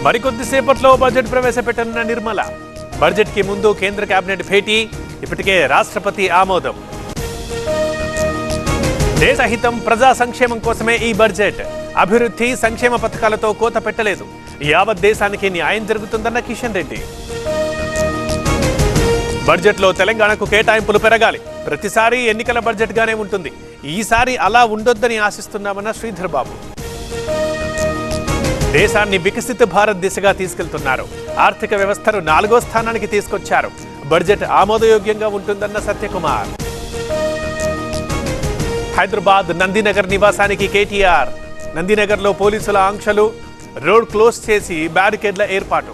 మరికొద్దిసేపట్లో budget ప్రవేశపెట్టనున్న Nirmala. Budget కి ముందు కేంద్ర కేబినెట్ భేటీ, ఇప్పటికే రాష్ట్రపతి ఆమోదం. దేశహితం, ప్రజా సంక్షేమం కోసమే ఈ బడ్జెట్. అభివృద్ధి, సంక్షేమ పథకాలతో కోత పెట్టలేదు. యావత్ దేశానికి న్యాయం జరుగుతుందన్న కిషన్ రెడ్డి. బడ్జెట్లో తెలంగాణకు కేటాయింపులు పెరగాలి. ప్రతిసారి ఎన్నికల బడ్జెట్ గానే ఉంటుంది. ఈసారి అలా ఉండొద్దని ఆశిస్తున్నామన్న శ్రీధర్ బాబు. దేశాన్ని వికసిత భారత్ దిశగా తీసుకెళ్తున్నారు. ఆర్థిక వ్యవస్థను 4వ స్థానానికి తీసుకొచ్చారు. బడ్జెట్ ఆమోదయోగ్యంగా ఉంటుందన్న సత్యకుమార్. హైదరాబాద్ నందినగర్ నివాసానికి కేటీఆర్. నందినగర్లో పోలీసుల ఆంక్షలు, రోడ్ క్లోజ్ చేసి బ్యారికేడ్ల ఏర్పాటు.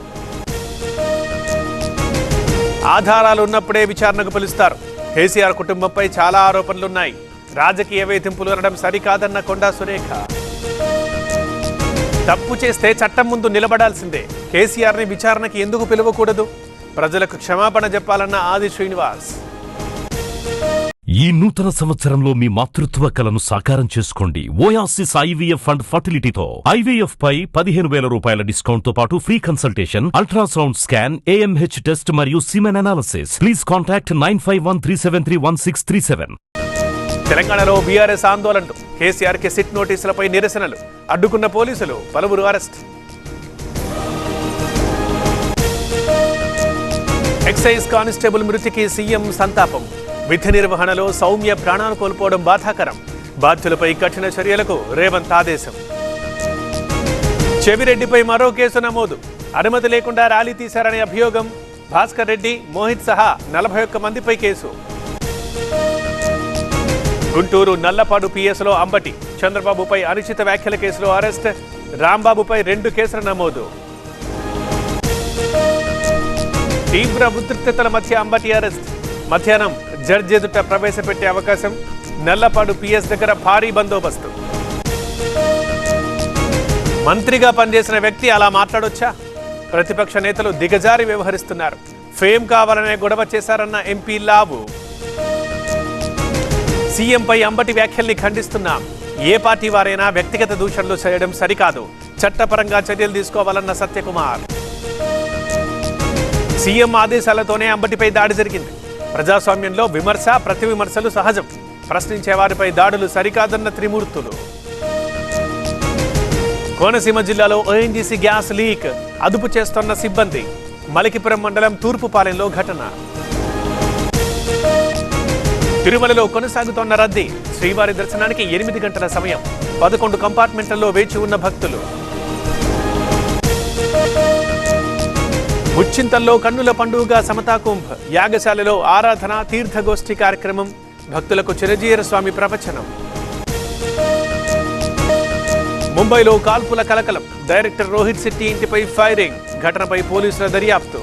ఆధారాలు ఉన్నప్పుడే విచారణకు పిలుస్తారు. కేసీఆర్ కుటుంబంపై చాలా ఆరోపణలున్నాయి. రాజకీయ వేధింపులు అనడం సరికాదన్న కొండా సురేఖ. తప్పు చేస్తే చట్టం ముందు నిలబడాల్సిందే. కేసీఆర్ని విచారణకి ఎందుకు పిలవకూడదు? ప్రజలకు క్షమాపణ చెప్పాలన్న ఆది శ్రీనివాస్. ఈ నూతన సంవత్సరంలో మీ మాతృత్వ కలను సాకారం చేసుకోండి. ఓయాసిస్ IVF అండ్ ఫర్టిలిటీతో IVF పై 15,000 రూపాయల డిస్కౌంట్ తో పాటు free consultation, ultrasound scan, AMH test మరియు సిమెన్ అనాలిసిస్. Please contact 9513731637. తెలంగాణలో బీఆర్ఎస్ ఆందోళనలు. కేసీఆర్ కి సిట్ నోటీసులపై నిరసనలు. అడ్డుకున్న పోలీసులు, పలువురు అరెస్ట్. ఎక్సైజ్ కానిస్టేబుల్ మృతికి సీఎం సంతాపం. విధి నిర్వహణలో సౌమ్య ప్రాణాలు కోల్పోవడం బాధాకరం. బాధ్యులపై కఠిన చర్యలకు రేవంత్ ఆదేశం. చెవిరెడ్డిపై మరో కేసు నమోదు. అనుమతి లేకుండా ర్యాలీ తీశారనే అభియోగం. భాస్కర్ రెడ్డి, మోహిత్ సహా 41 మందిపై కేసు. గుంటూరు నల్లపాడు పిఎస్లో అంబటి. చంద్రబాబుపై అనుచిత వ్యాఖ్యల కేసులో అరెస్ట్. రాంబాబుపై 2 కేసులు నమోదు. తీవ్ర ఉద్రిక్తతల మధ్య అంబటి అరెస్ట్. మధ్యాహ్నం జడ్జి ఎదుట ప్రవేశపెట్టే అవకాశం. నల్లపాడు పిఎస్ దగ్గర భారీ బందోబస్తు. మంత్రిగా పనిచేసిన వ్యక్తి అలా మాట్లాడొచ్చా? ప్రతిపక్ష నేతలు దిగజారి వ్యవహరిస్తున్నారు. ఫేమ్ కావాలనే గొడవ చేశారన్న ఎంపీ లావు. సీఎంపై అంబటి వ్యాఖ్యల్ని ఖండిస్తున్నాం. ఏ పార్టీ వారైనా వ్యక్తిగత దూషణలు చేయడం సరికాదు. చట్టపరంగా చర్యలు తీసుకోవాలన్న సత్యకుమార్. సీఎం ఆదేశాలతోనే అంబటిపై దాడి జరిగింది. ప్రజాస్వామ్యంలో విమర్శ, ప్రతి విమర్శలు సహజం. ప్రశ్నించే వారిపై దాడులు సరికాదన్న త్రిమూర్తులు. కోనసీమ జిల్లాలో ONGC గ్యాస్ లీక్. అదుపు చేస్తున్న సిబ్బంది. మలికిపురం మండలం తూర్పుపాలెంలో ఘటన. తిరుమలలో కొనసాగుతోన్న రద్దీ. శ్రీవారి దర్శనానికి 8 గంటల సమయం. 11 కంపార్ట్మెంట్లలో వేచి ఉన్న భక్తులు. ముచ్చింతల్లో కన్నుల పండుగగా సమతా కుంభ్. యాగశాలలో ఆరాధన, తీర్థగోష్ఠి కార్యక్రమం. భక్తులకు చిరంజీవి స్వామి ప్రవచనం. ముంబైలో కాల్పుల కలకలం. డైరెక్టర్ రోహిత్ శెట్టి ఇంటిపై ఫైరింగ్. ఘటనపై పోలీసుల దర్యాప్తు.